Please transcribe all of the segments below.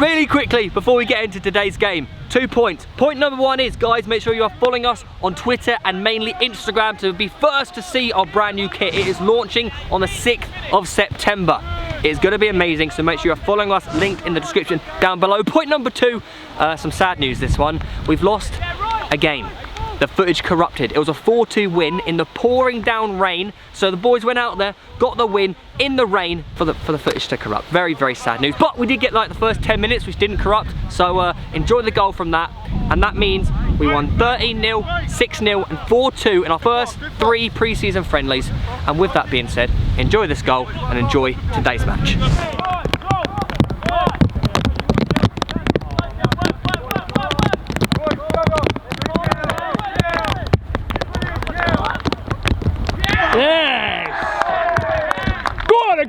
really quickly, before we get into today's game, 2 points. Point number 1 is, guys, make sure you are following us on Twitter and mainly Instagram to be first to see our brand new kit. It is launching on the 6th of September. It's going to be amazing, so make sure you're following us, linked in the description down below. Point number 2, some sad news this one. We've lost a game. The footage corrupted. It was a 4-2 win in the pouring down rain. So the boys went out there, got the win in the rain for the footage to corrupt. Very, very sad news. But we did get like the first 10 minutes, which didn't corrupt. So enjoy the goal from that. And that means we won 13-0, 6-0 and 4-2 in our first 3 pre-season friendlies. And with that being said, enjoy this goal and enjoy today's match.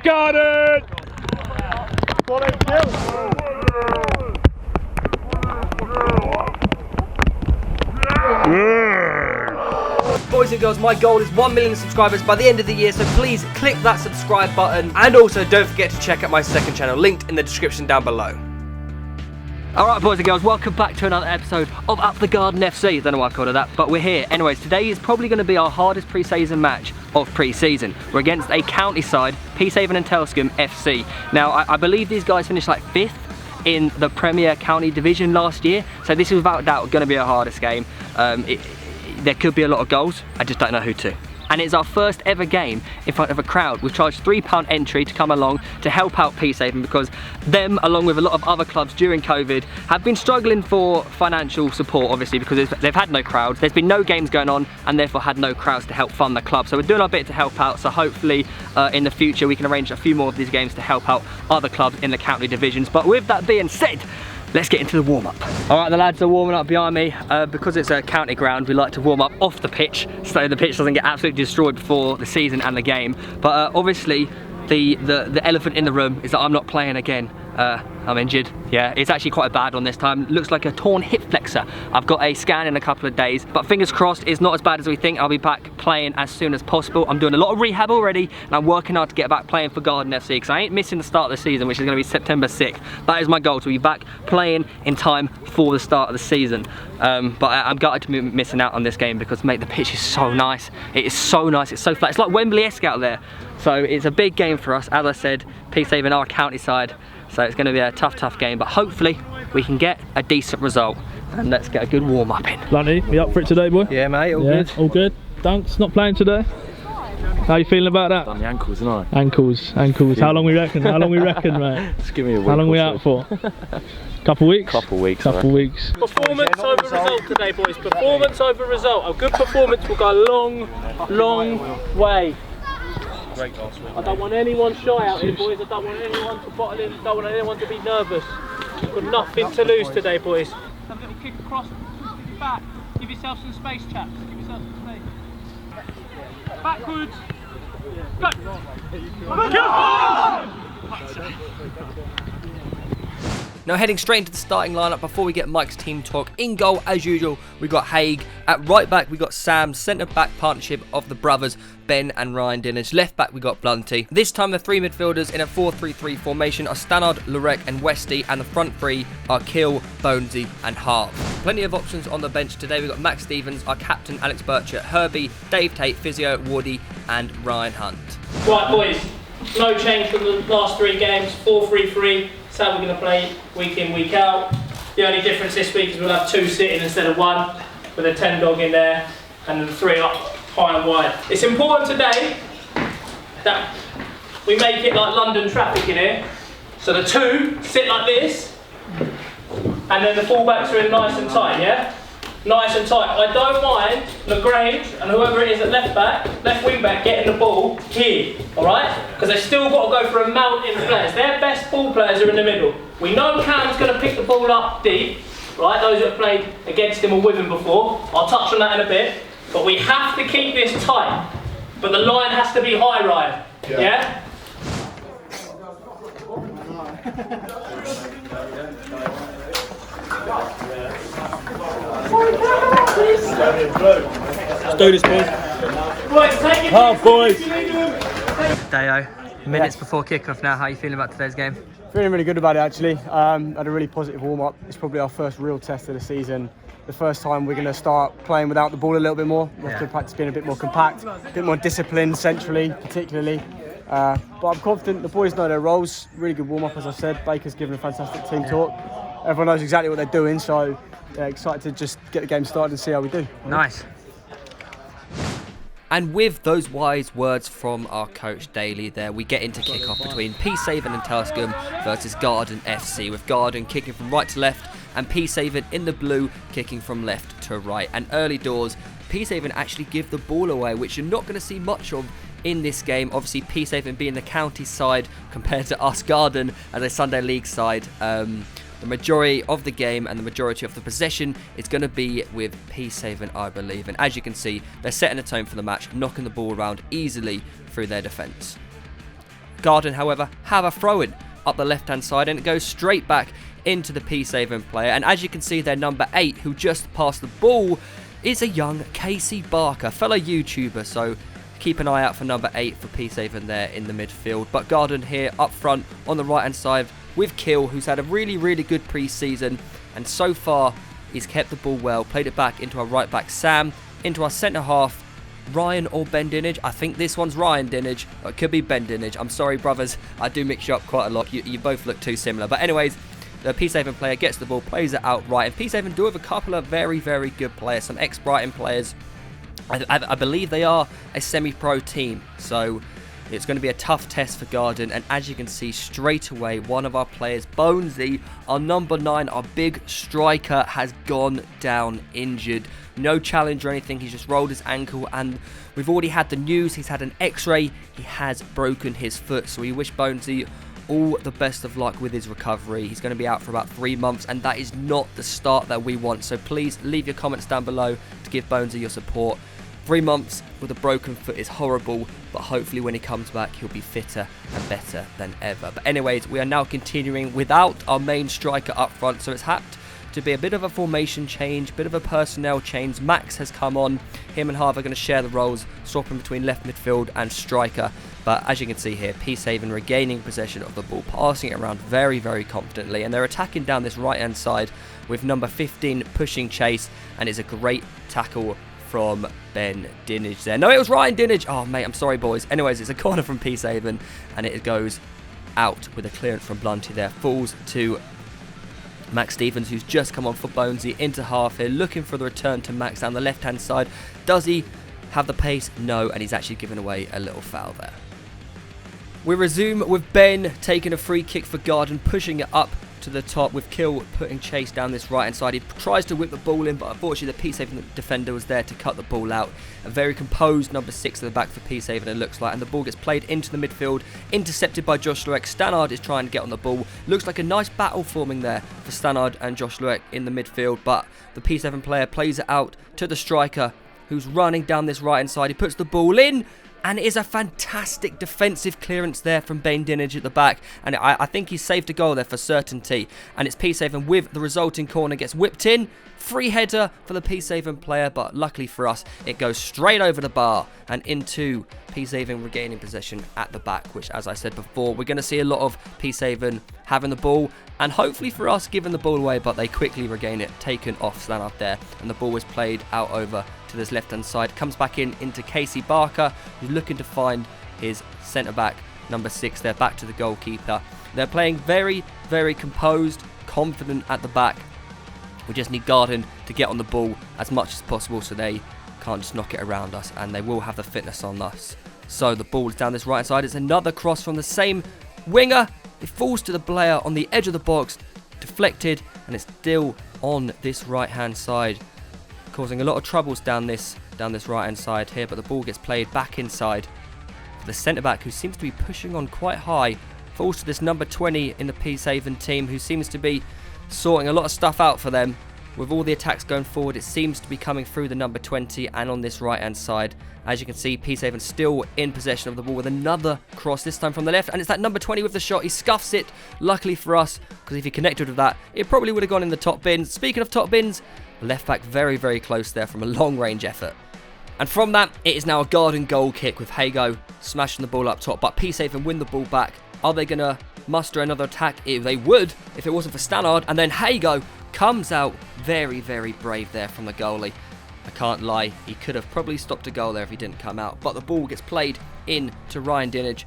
Got it! Boys and girls, my goal is 1 million subscribers by the end of the year, so please click that subscribe button. And also don't forget to check out my second channel, linked in the description down below. Alright boys and girls, welcome back to another episode of Up the Garden FC. Don't know why I called it that, but we're here. Anyways, today is probably going to be our hardest pre-season match of pre-season. We're against a county side, Peacehaven and Telscombe FC. Now, I believe these guys finished like 5th in the Premier County Division last year, so this is without doubt going to be our hardest game. There could be a lot of goals, I just don't know who to. And it's our first ever game in front of a crowd. We've charged £3 entry to come along to help out Peacehaven because them, along with a lot of other clubs during COVID, have been struggling for financial support, obviously, because they've had no crowds. There's been no games going on and therefore had no crowds to help fund the club. So we're doing our bit to help out. So hopefully in the future we can arrange a few more of these games to help out other clubs in the county divisions. But with that being said, let's get into the warm-up. All right, the lads are warming up behind me. Because it's a county ground, we like to warm up off the pitch so the pitch doesn't get absolutely destroyed before the season and the game. But obviously, the elephant in the room is that I'm not playing again. I'm injured. Yeah, it's actually quite bad on this time. Looks like a torn hip flexor. I've got a scan in a couple of days, but fingers crossed it's not as bad as we think. I'll be back playing as soon as possible. I'm doing a lot of rehab already, and I'm working hard to get back playing for Garden FC because I ain't missing the start of the season, which is going to be September 6th. That is my goal, to be back playing in time for the start of the season. But I'm gutted to be missing out on this game because, mate, the pitch is so nice. It is so nice. It's so flat. It's like Wembley-esque out there. So it's a big game for us. As I said, Peacehaven are a county side. So it's going to be a tough game, but hopefully we can get a decent result. And let's get a good warm-up in. Lunny, you up for it today, boy? Yeah, mate, all good. All good. Dunks, not playing today? How you feeling about that? Done the ankles, haven't I? Ankles. How long we reckon? How long we reckon, mate? Just give me a week. How long we out for? Couple weeks? Couple weeks. Couple weeks. Performance over result today, boys. Performance over result. A good performance will go a long way. I don't want anyone shy out here, boys. I don't want anyone to bottle in. I don't want anyone to be nervous. We've got nothing to lose today, boys. Have a little kick across, back. Give yourself some space, chaps. Give yourself some space. Backwards. Go! Now heading straight into the starting lineup before we get Mike's team talk. In goal, as usual, we got Haig. At right back, we got Sam. Centre back partnership of the brothers, Ben and Ryan Dinage. Left back, we got Blunty. This time, the 3 midfielders in a 4-3-3 formation are Stannard, Lurek and Westy, and the front 3 are Kill, Bonesy and Hart. Plenty of options on the bench today. We got Max Stevens, our captain, Alex Birchett, Herbie, Dave Tate, Physio, Woody, and Ryan Hunt. Right, boys. No change from the last 3 games. 4-3-3. That's how we're going to play week in, week out. The only difference this week is we'll have 2 sitting instead of 1, with a 10 dog in there, and then 3 up high and wide. It's important today that we make it like London traffic in here. So the 2 sit like this, and then the fullbacks are in nice and tight, yeah? Nice and tight. I don't mind LaGrange and whoever it is at left wing back getting the ball here, alright? Because they've still got to go for a mountain of players. Their best ball players are in the middle. We know Cam's going to pick the ball up deep, right? Those who have played against him or with him before. I'll touch on that in a bit. But we have to keep this tight. But the line has to be high, Ryan. Yeah? Let's do this, boys. Boys, take it. Oh, boys. Theo, minutes before kickoff now. How are you feeling about today's game? Feeling really good about it actually. Had a really positive warm-up. It's probably our first real test of the season. The first time we're going to start playing without the ball a little bit more. We have to practice being a bit more compact, a bit more disciplined centrally, particularly. But I'm confident the boys know their roles. Really good warm-up, as I said. Baker's given a fantastic team talk. Everyone knows exactly what they're doing, so excited to just get the game started and see how we do. Nice. And with those wise words from our coach Daly there, we get into kick-off between Peacehaven and Telscombe versus Garden FC, with Garden kicking from right to left and Peacehaven in the blue kicking from left to right. And early doors, Peacehaven actually give the ball away, which you're not going to see much of in this game. Obviously, Peacehaven being the county side compared to us, Garden, as a Sunday League side. The majority of the game and the majority of the possession is going to be with Peacehaven, I believe. And as you can see, they're setting a tone for the match, knocking the ball around easily through their defence. Garden, however, have a throw-in up the left-hand side, and it goes straight back into the Peacehaven player. And as you can see, their number 8, who just passed the ball, is a young Casey Barker, fellow YouTuber. So keep an eye out for number 8 for Peacehaven there in the midfield. But Garden here up front on the right-hand side with Kill, who's had a really, really good pre-season, and so far he's kept the ball well, played it back into our right back Sam, into our centre half Ryan or Ben Dinage. I think this one's Ryan Dinage, or it could be Ben Dinage. I'm sorry brothers, I do mix you up quite a lot, you both look too similar. But anyways, the Peacehaven player gets the ball, plays it out right, and Peacehaven do have a couple of very, very good players, some ex-Brighton players. I believe they are a semi-pro team, so it's going to be a tough test for Garden. And as you can see straight away, one of our players, Bonesy, our number 9, our big striker, has gone down injured. No challenge or anything, he's just rolled his ankle, and we've already had the news, he's had an x-ray, he has broken his foot. So we wish Bonesy all the best of luck with his recovery. He's going to be out for about 3 months, and that is not the start that we want. So please leave your comments down below to give Bonesy your support. 3 months with a broken foot is horrible, but hopefully when he comes back he'll be fitter and better than ever. But anyways, we are now continuing without our main striker up front, so it's had to be a bit of a formation change, bit of a personnel change. Max has come on, him and Harv are going to share the roles, swapping between left midfield and striker. But as you can see here, Peacehaven regaining possession of the ball, passing it around very, very confidently, and they're attacking down this right hand side with number 15 pushing chase, and it's a great tackle from Ben Dinage there. No, it was Ryan Dinage. Oh, mate, I'm sorry, boys. Anyways, it's a corner from Peacehaven, and it goes out with a clearance from Blunty there. Falls to Max Stevens, who's just come on for Bonesy into half here, looking for the return to Max down the left-hand side. Does he have the pace? No, and he's actually given away a little foul there. We resume with Ben taking a free kick for Garden, pushing it up to the top with Kill putting chase down this right hand side. He tries to whip the ball in, but unfortunately the Peacehaven defender was there to cut the ball out. A very composed number 6 at the back for Peacehaven, it looks like, and the ball gets played into the midfield, intercepted by Josh Lueck. Stannard is trying to get on the ball. Looks like a nice battle forming there for Stannard and Josh Lueck in the midfield, but the Peacehaven player plays it out to the striker, who's running down this right hand side. He puts the ball in, and it is a fantastic defensive clearance there from Ben Dinage at the back. And I think he's saved a goal there for certainty. And it's Peacehaven with the resulting corner, gets whipped in. Free header for the Peacehaven player, but luckily for us, it goes straight over the bar and into Peacehaven regaining possession at the back, which, as I said before, we're going to see a lot of Peacehaven having the ball, and hopefully for us giving the ball away, but they quickly regain it, taken off Stannard there, and the ball was played out over to this left-hand side. Comes back into Casey Barker, who's looking to find his centre-back, number 6 there, back to the goalkeeper. They're playing very, very composed, confident at the back. We just need Garden to get on the ball as much as possible so they can't just knock it around us, and they will have the fitness on us. So the ball is down this right side. It's another cross from the same winger. It falls to the player on the edge of the box, deflected, and it's still on this right hand side, causing a lot of troubles down this right hand side here. But the ball gets played back inside. The centre back, who seems to be pushing on quite high, falls to this number 20 in the Peacehaven team, who seems to be sorting a lot of stuff out for them. With all the attacks going forward, it seems to be coming through the number 20 and on this right hand side. As you can see, Peacehaven still in possession of the ball with another cross, this time from the left, and it's that number 20 with the shot. He scuffs it, luckily for us, because if he connected with that, it probably would have gone in the top bins. Speaking of top bins, left back very, very close there from a long range effort. And from that, it is now a Garden goal kick with Hago smashing the ball up top, but Peacehaven win the ball back. Are they going to muster another attack. They would if it wasn't for Stannard. And then Hago comes out very, very brave there from the goalie. I can't lie, he could have probably stopped a goal there if he didn't come out. But the ball gets played in to Ryan Dinage,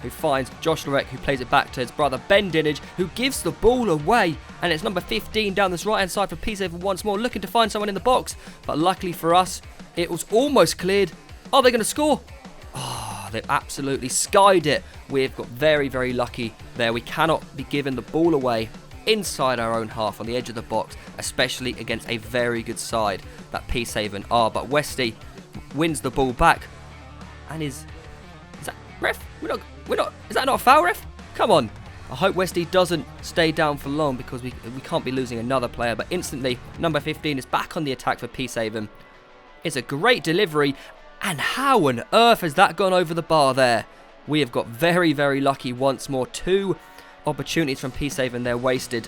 who finds Josh Lorek, who plays it back to his brother Ben Dinage, who gives the ball away. And it's number 15 down this right-hand side for Peacehaven once more, looking to find someone in the box. But luckily for us, it was almost cleared. Are they going to score? Oh, they've absolutely skied it. We've got very, very lucky there. We cannot be giving the ball away inside our own half on the edge of the box, especially against a very good side that Peacehaven are. But Westy wins the ball back, and is that ref? We're not. Is that not a foul, ref? Come on. I hope Westy doesn't stay down for long, because we can't be losing another player. But instantly, number 15 is back on the attack for Peacehaven. It's a great delivery, and how on earth has that gone over the bar there? We have got very, very lucky once more. 2 opportunities from Peacehaven there wasted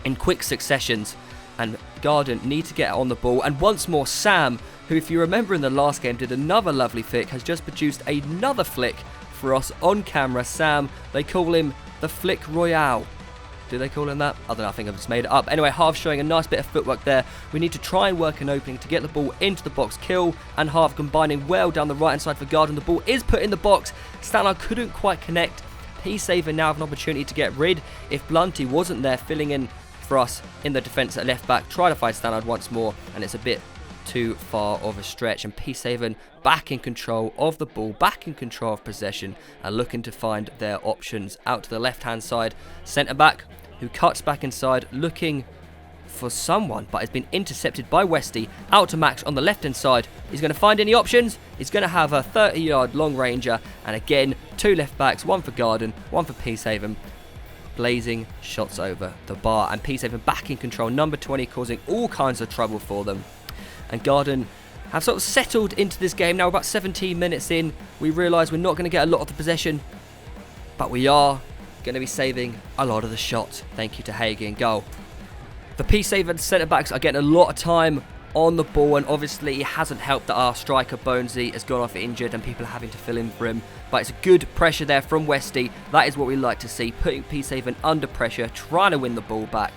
in quick successions, and Garden need to get on the ball. And once more, Sam, who, if you remember in the last game, did another lovely flick, has just produced another flick for us on camera. Sam, they call him the Flick Royale. Do they call him that? I don't know, I think I've just made it up. Anyway, Harv showing a nice bit of footwork there. We need to try and work an opening to get the ball into the box. Kill and Harv combining well down the right-hand side for Garden. The ball is put in the box. Stannard couldn't quite connect. Peacehaven now have an opportunity to get rid. If Blunty wasn't there filling in for us in the defence at left back, try to find Stannard once more, and it's a bit too far of a stretch. And Peacehaven back in control of the ball, back in control of possession, and looking to find their options out to the left-hand side. Centre back, who cuts back inside, looking for someone, but has been intercepted by Westy. Out to Max on the left-hand side. He's going to find any options. He's going to have a 30-yard long ranger, and again, 2 left backs, 1 for Garden, 1 for Peacehaven. Blazing shots over the bar, and Peacehaven back in control. Number 20 causing all kinds of trouble for them. And Garden have sort of settled into this game now. About 17 minutes in, we realise we're not going to get a lot of the possession, but we are going to be saving a lot of the shots. Thank you to Hagi in goal. The Peacehaven centre-backs are getting a lot of time on the ball, and obviously it hasn't helped that our striker Bonesy has gone off injured and people are having to fill in for him. But it's a good pressure there from Westy. That is what we like to see, putting Peacehaven under pressure, trying to win the ball back.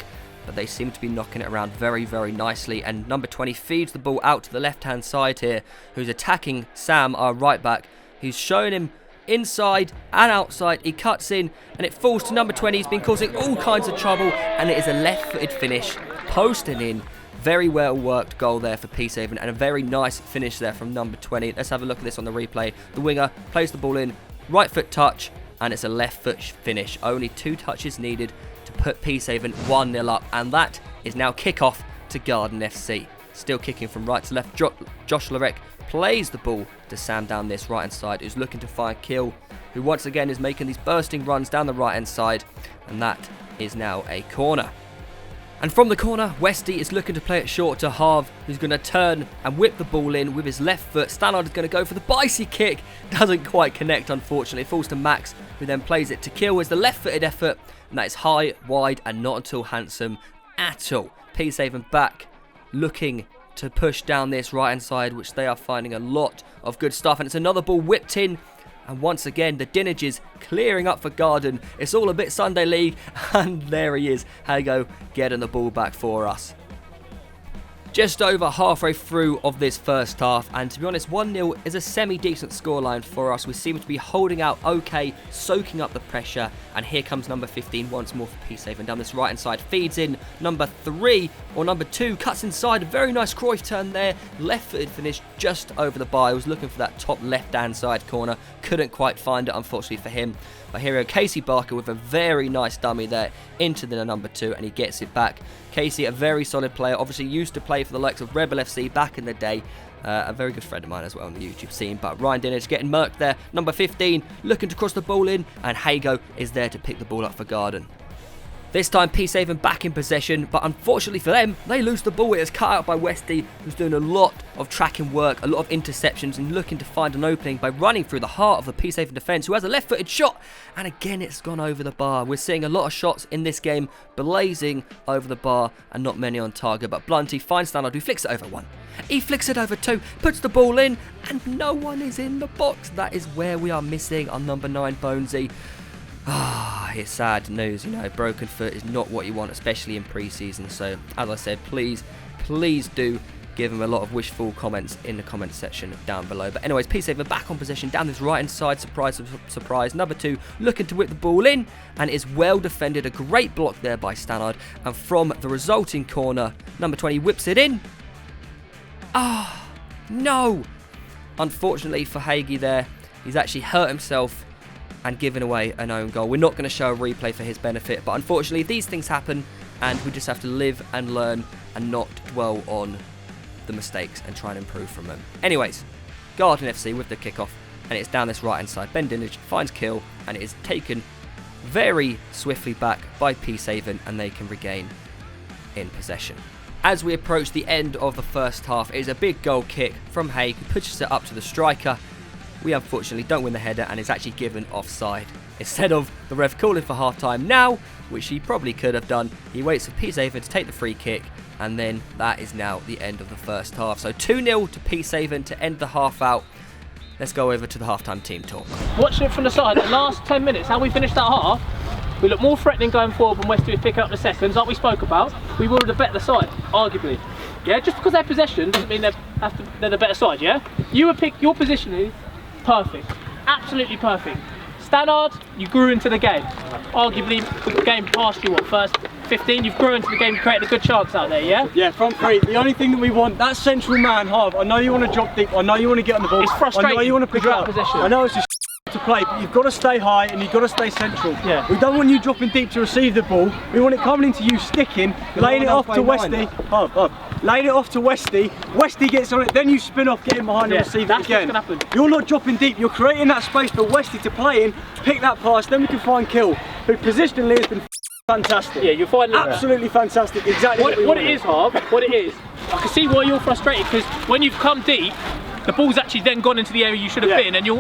But they seem to be knocking it around very, very nicely. And number 20 feeds the ball out to the left-hand side here, who's attacking Sam, our right-back, who's showing him inside and outside. He cuts in, and it falls to number 20. He's been causing all kinds of trouble, and it is a left-footed finish, posting in. Very well worked goal there for Peacehaven, and a very nice finish there from number 20. Let's have a look at this on the replay. The winger plays the ball in, right foot touch, and it's a left foot finish. Only 2 touches needed to put Peacehaven 1-0 up, and that is now kick-off to Garden FC. Still kicking from right to left. Josh Lorek plays the ball to Sam down this right-hand side, who's looking to find Kill, who once again is making these bursting runs down the right-hand side, and that is now a corner. And from the corner, Westy is looking to play it short to Harv, who's going to turn and whip the ball in with his left foot. Stannard is going to go for the bicy kick. Doesn't quite connect, unfortunately. It falls to Max, who then plays it to Kill as the left-footed effort. And that is high, wide, and not at all handsome at all. Peacehaven back, looking to push down this right-hand side, which they are finding a lot of good stuff. And it's another ball whipped in. And once again, the Dinages clearing up for Garden. It's all a bit Sunday League, and there he is, Hago getting the ball back for us. Just over halfway through of this first half, and to be honest, 1-0 is a semi-decent scoreline for us. We seem to be holding out okay, soaking up the pressure, and here comes number 15 once more for Peacehaven down this right-hand side. Feeds in number 3, or number 2, cuts inside, a very nice Cruyff turn there, left-footed finish just over the bar. I was looking for that top left-hand side corner, couldn't quite find it, unfortunately for him. But here we go, Casey Barker with a very nice dummy there into the number 2, and he gets it back. Casey, a very solid player, obviously used to play for the likes of Rebel FC back in the day. A very good friend of mine as well on the YouTube scene. But Ryan Dinage getting murked there. Number 15 looking to cross the ball in, and Hago is there to pick the ball up for Garden. This time Peacehaven back in possession, but unfortunately for them, they lose the ball. It is cut out by Westy, who's doing a lot of tracking work, a lot of interceptions, and looking to find an opening by running through the heart of the Peacehaven defence, who has a left-footed shot, and again it's gone over the bar. We're seeing a lot of shots in this game blazing over the bar, and not many on target, but Blunty finds Stannard, who flicks it over 1. He flicks it over 2, puts the ball in, and no one is in the box. That is where we are missing our number 9 Bonesy. It's sad news, you know, broken foot is not what you want, especially in pre-season. So, as I said, please do give him a lot of wishful comments in the comment section down below. But anyways, Peacehaven back on possession down this right hand side. Surprise, surprise. Number 2 looking to whip the ball in, and is well defended. A great block there by Stannard, and from the resulting corner, number 20 whips it in. No! Unfortunately for Hagi there, he's actually hurt himself and given away an own goal. We're not going to show a replay for his benefit, but unfortunately these things happen, and we just have to live and learn and not dwell on the mistakes and try and improve from them. Anyways, Garden FC with the kickoff, and it's down this right hand side. Ben Dinage finds kill, and it is taken very swiftly back by Peacehaven, and they can regain in possession. As we approach the end of the first half, it is a big goal kick from Haig, who pushes it up to the striker. We unfortunately don't win the header, and is actually given offside. Instead of the ref calling for half time now, which he probably could have done, he waits for Peacehaven to take the free kick, and then that is now the end of the first half. So 2-0 to Peacehaven to end the half out. Let's go over to the halftime team talk. Watching it from the side, the last 10 minutes, how we finished that half, we look more threatening going forward when Westy was picking up the seconds, like we spoke about. We were the better side, arguably. Yeah, just because they're possession doesn't mean they're the better side, yeah? Your positioning is perfect, absolutely perfect. Stannard, you grew into the game. Arguably, the game passed you, first 15, you've grown into the game, created a good chance out there, yeah? Yeah, front three. The only thing that we want, that central man, Harv, I know you want to drop deep, I know you want to get on the ball. It's frustrating. I know you want to pick up possession. I know it's just to play, but you've got to stay high and you've got to stay central. Yeah. We don't want you dropping deep to receive the ball. We want it coming into you, sticking, laying it off to Westy. Laying it off to Westy. Westy gets on it, then you spin off, get in behind and receive it again. That's what's going to happen. You're not dropping deep, you're creating that space for Westy to play in, pick that pass, then we can find Kill, who positionally has been fantastic. Yeah, you're finding absolutely fantastic. Exactly what it is, Harv, what it is. I can see why you're frustrated, because when you've come deep, the ball's actually then gone into the area you should have been, and you're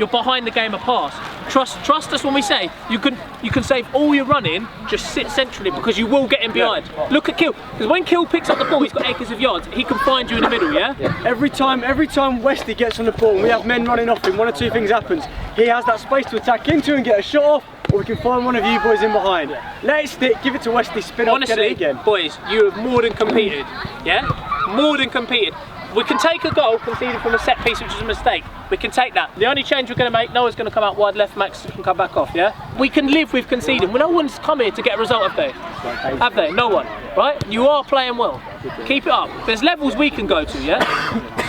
behind the game of pass. Trust us when we say you can save all your running, just sit centrally, because you will get in behind. Look at Kill, because when Kill picks up the ball, he's got acres of yards. He can find you in the middle, yeah? Every time Westy gets on the ball and we have men running off him, one or two things happens. He has that space to attack into and get a shot off, or we can find one of you boys in behind. Let it stick, give it to Westy, spin off, get it again. Boys, you have more than competed, yeah? More than competed. We can take a goal conceded from a set piece, which is a mistake. We can take that. The only change we're going to make, Noah's going to come out wide left, Max can come back off, yeah? We can live with conceding. Well, no one's come here to get a result, have they? Have they? No one, right? You are playing well. Keep it up. There's levels we can go to, yeah?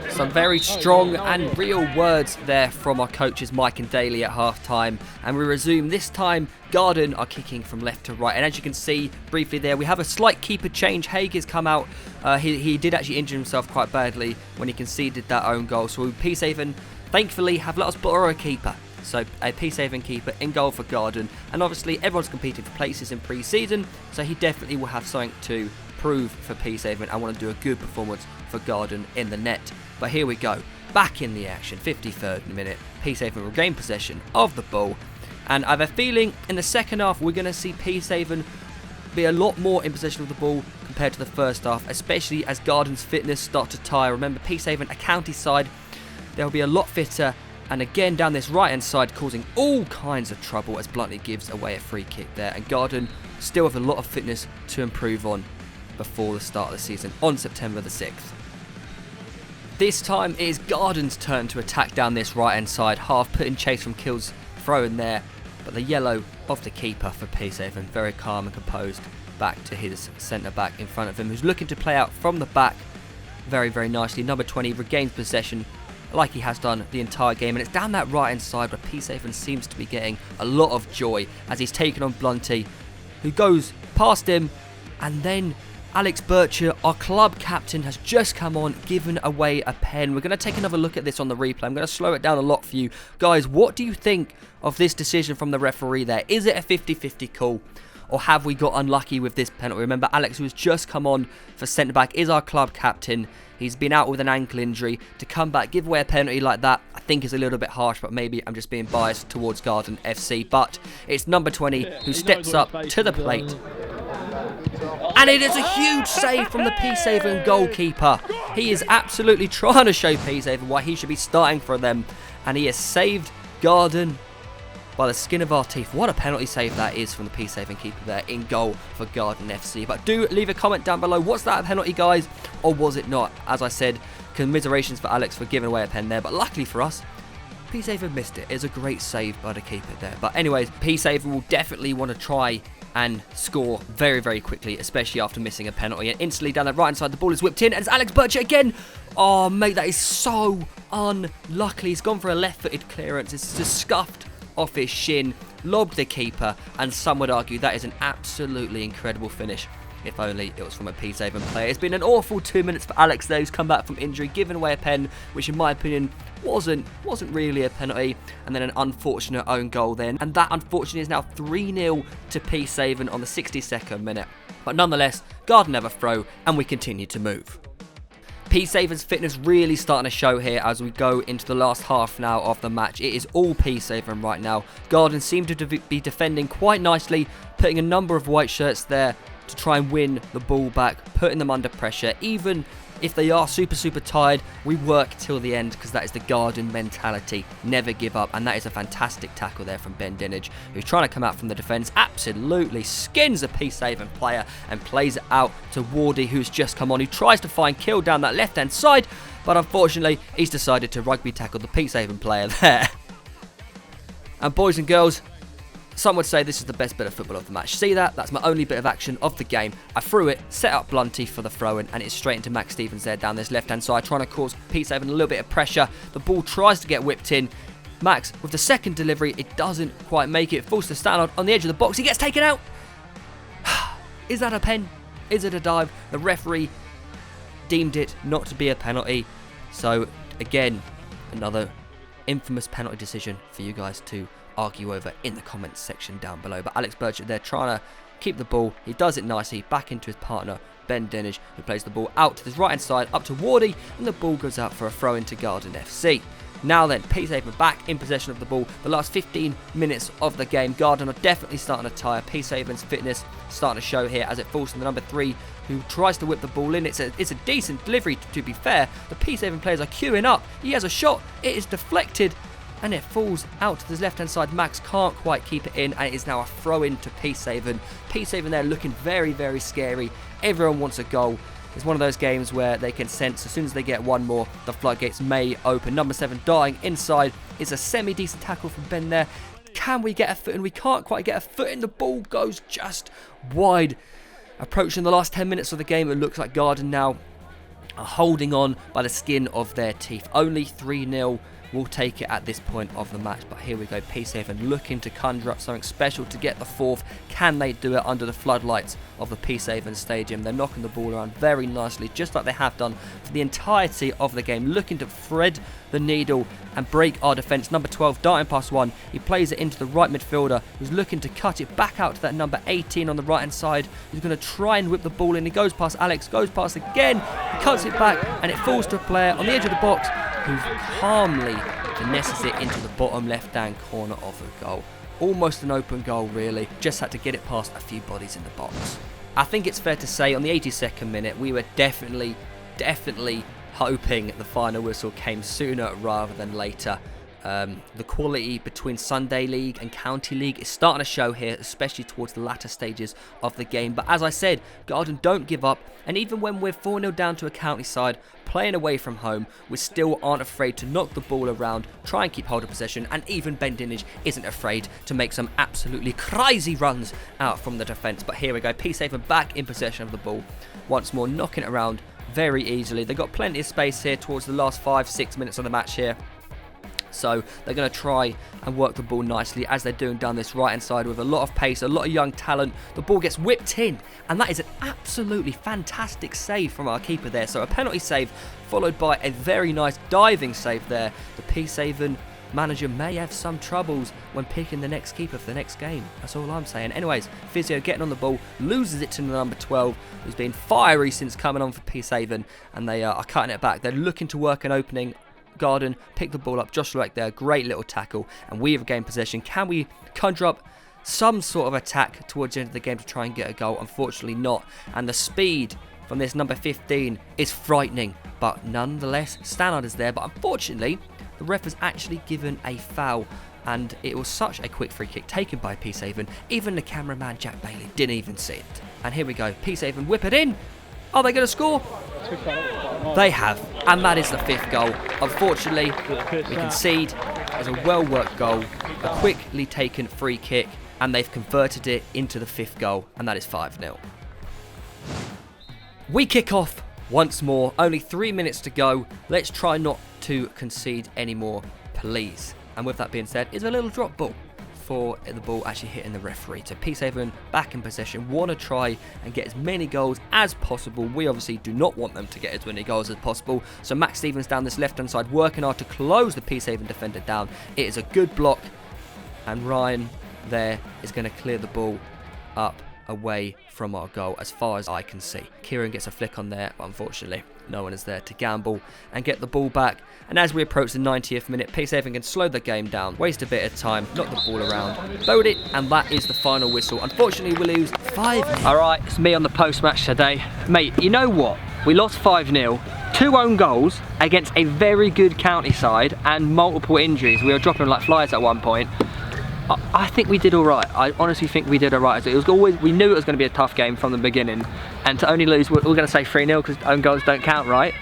Some very strong and real words there from our coaches Mike and Daly at half-time, and we resume. This time Garden are kicking from left to right, and as you can see briefly there, we have a slight keeper change. Haig has come out. He did actually injure himself quite badly when he conceded that own goal, so Peacehaven thankfully have let us borrow a keeper. So a Peacehaven keeper in goal for Garden, and obviously everyone's competing for places in pre-season, so he definitely will have something to prove for Peacehaven and want to do a good performance for Garden in the net. But here we go, back in the action, 53rd minute, Peacehaven regain possession of the ball, and I have a feeling in the second half we're going to see Peacehaven be a lot more in possession of the ball compared to the first half, especially as Garden's fitness start to tire. Remember, Peacehaven, a county side, they'll be a lot fitter, and again down this right hand side causing all kinds of trouble as Bluntly gives away a free kick there, and Garden still have a lot of fitness to improve on before the start of the season on September the 6th. This time it is Garden's turn to attack down this right hand side, half put in chase from Kill's throw in there, but the yellow of the keeper for Peacehaven, very calm and composed, back to his centre back in front of him, who's looking to play out from the back very, very nicely. Number 20 regains possession like he has done the entire game, and it's down that right hand side where Peacehaven seems to be getting a lot of joy as he's taken on Blunty, who goes past him, and then Alex Bircher, our club captain, has just come on, given away a pen. We're going to take another look at this on the replay. I'm going to slow it down a lot for you. Guys, what do you think of this decision from the referee there? Is it a 50-50 call, or have we got unlucky with this penalty? Remember, Alex, who has just come on for centre-back, is our club captain. He's been out with an ankle injury. To come back, give away a penalty like that, I think is a little bit harsh, but maybe I'm just being biased towards Garden FC. But it's number 20 who steps up to the plate. And it is a huge save from the Peacehaven goalkeeper. He is absolutely trying to show Peacehaven why he should be starting for them. And he has saved Garden by the skin of our teeth. What a penalty save that is from the Peacehaven keeper there in goal for Garden FC. But do leave a comment down below. Was that a penalty, guys, or was it not? As I said, commiserations for Alex for giving away a pen there, but luckily for us, Peacehaven missed it. It's a great save by the keeper there. But anyways, Peacehaven will definitely want to try and score very, very quickly, especially after missing a penalty. And instantly down the right hand side, the ball is whipped in, and it's Alex Bircher again. Oh, mate, that is so unlucky. He's gone for a left-footed clearance. It's just scuffed off his shin, lobbed the keeper, and some would argue that is an absolutely incredible finish. If only it was from a Peacehaven player. It's been an awful 2 minutes for Alex there, who's come back from injury, giving away a pen, which in my opinion wasn't really a penalty, and then an unfortunate own goal then. And that unfortunately is now 3-0 to Peacehaven on the 62nd minute. But nonetheless, Garden have a throw, and we continue to move. Peacehaven's fitness really starting to show here as we go into the last half now of the match. It is all Peacehaven right now. Garden seem to be defending quite nicely, putting a number of white shirts there to try and win the ball back, putting them under pressure. Even if they are super tired, we work till the end, because that is the Garden mentality. Never give up, and that is a fantastic tackle there from Ben Dinage, who's trying to come out from the defence. Absolutely skins a Peacehaven player and plays it out to Wardy, who's just come on, who tries to find kill down that left-hand side, but unfortunately, he's decided to rugby tackle the Peacehaven player there. And boys and girls, some would say this is the best bit of football of the match. See that? That's my only bit of action of the game. I threw it, set up Blunty for the throw-in, and it's straight into Max Stevens there down this left-hand side, trying to cause Peacehaven a little bit of pressure. The ball tries to get whipped in. Max, with the second delivery, it doesn't quite make it. Falls to Stannard on the edge of the box. He gets taken out. Is that a pen? Is it a dive? The referee deemed it not to be a penalty. So, again, another infamous penalty decision for you guys to argue over in the comments section down below. But Alex Bircher there trying to keep the ball. He does it nicely, back into his partner Ben Dinage, who plays the ball out to his right hand side up to Wardy, and the ball goes out for a throw into Garden FC. Now then, Peacehaven back in possession of the ball. The last 15 minutes of the game, Garden are definitely starting to tire. Peacehaven's fitness starting to show here as it falls to the number 3, who tries to whip the ball in. It's a decent delivery, to be fair. The Peacehaven players are queuing up. He has a shot. It is deflected, and it falls out to his left-hand side. Max can't quite keep it in, and it is now a throw-in to Peacehaven. Peacehaven there looking very scary. Everyone wants a goal. It's one of those games where they can sense as soon as they get one more, the floodgates may open. Number 7 dying inside. It's a semi-decent tackle from Ben there. Can we get a foot in? We can't quite get a foot in. The ball goes just wide. Approaching the last 10 minutes of the game, it looks like Garden now are holding on by the skin of their teeth. Only 3-0. We'll take it at this point of the match, but here we go. Peacehaven looking to conjure up something special to get the 4th. Can they do it under the floodlights of the Peacehaven Stadium? They're knocking the ball around very nicely, just like they have done for the entirety of the game, looking to thread the needle and break our defence. Number 12 darting past one. He plays it into the right midfielder, who's looking to cut it back out to that number 18 on the right hand side, who's going to try and whip the ball in. He goes past Alex, goes past again, he cuts it back, and it falls to a player on the edge of the box, who calmly finesses it into the bottom left-hand corner of the goal. Almost an open goal, really. Just had to get it past a few bodies in the box. I think it's fair to say on the 82nd minute, we were definitely hoping the final whistle came sooner rather than later. The quality between Sunday League and County League is starting to show here, especially towards the latter stages of the game. But as I said, Garden don't give up, and even when we're 4-0 down to a county side, playing away from home, we still aren't afraid to knock the ball around, try and keep hold of possession, and even Ben Dinage isn't afraid to make some absolutely crazy runs out from the defence. But here we go, Peacehaven back in possession of the ball, once more knocking it around very easily. They've got plenty of space here towards the last 5-6 minutes of the match here. So they're going to try and work the ball nicely as they're doing down this right hand side with a lot of pace, a lot of young talent. The ball gets whipped in, and that is an absolutely fantastic save from our keeper there. So a penalty save followed by a very nice diving save there. The Peacehaven manager may have some troubles when picking the next keeper for the next game. That's all I'm saying. Anyways, Theo getting on the ball, loses it to the number 12, who's been fiery since coming on for Peacehaven, and they are cutting it back. They're looking to work an opening. Garden pick the ball up, Josh Lueck there, great little tackle, and we have gained possession. Can we conjure up some sort of attack towards the end of the game to try and get a goal? Unfortunately not, and the speed from this number 15 is frightening, but nonetheless Stannard is there. But unfortunately the ref has actually given a foul and it was such a quick free kick taken by Peacehaven, even the cameraman Jack Bailey didn't even see it. And here we go, Peacehaven whip it in. Are they going to score? They have, and that is the 5th goal. Unfortunately, we concede. It's a well-worked goal, a quickly taken free kick, and they've converted it into the 5th goal, and that is 5-0. We kick off once more, only 3 minutes to go. Let's try not to concede anymore, please. And with that being said, it's a little drop ball for the ball actually hitting the referee. So Peacehaven back in possession, want to try and get as many goals as possible. We obviously do not want them to get as many goals as possible. So Max Stevens down this left-hand side, working hard to close the Peacehaven defender down. It is a good block, and Ryan there is going to clear the ball up away from our goal as far as I can see. Kieran gets a flick on there, but unfortunately no one is there to gamble and get the ball back. And as we approach the 90th minute, Peacehaven can slow the game down, waste a bit of time, knock the ball around, load it, and that is the final whistle. Unfortunately, we lose 5-0. Alright, it's me on the post-match today. Mate, you know what? We lost 5-0. 2 own goals against a very good county side and multiple injuries. We were dropping like flies at one point. I think we did all right. I honestly think we did all right. It was always, we knew it was going to be a tough game from the beginning, and to only lose, we're going to say 3-0 because own goals don't count, right?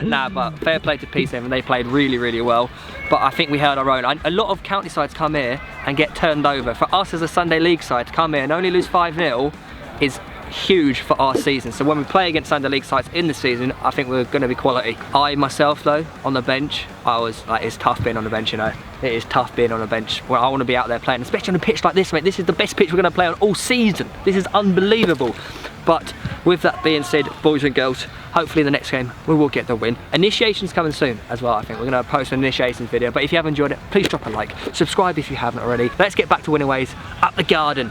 Nah, but fair play to Peacehaven. They played really, really well. But I think we held our own. A lot of county sides come here and get turned over. For us as a Sunday League side to come here and only lose 5-0 is huge for our season. So when we play against Sunday League sides in the season, I think we're going to be quality. I myself though, on the bench, I was like, it's tough being on the bench, you know. It is tough being on the bench. Well, I want to be out there playing, especially on a pitch like this, mate. This is the best pitch we're going to play on all season. This is unbelievable. But with that being said, boys and girls, hopefully the next game we will get the win. Initiation's coming soon as well, I think. We're going to post an initiation video. But if you have enjoyed it, please drop a like. Subscribe if you haven't already. Let's get back to winning ways. Up the garden.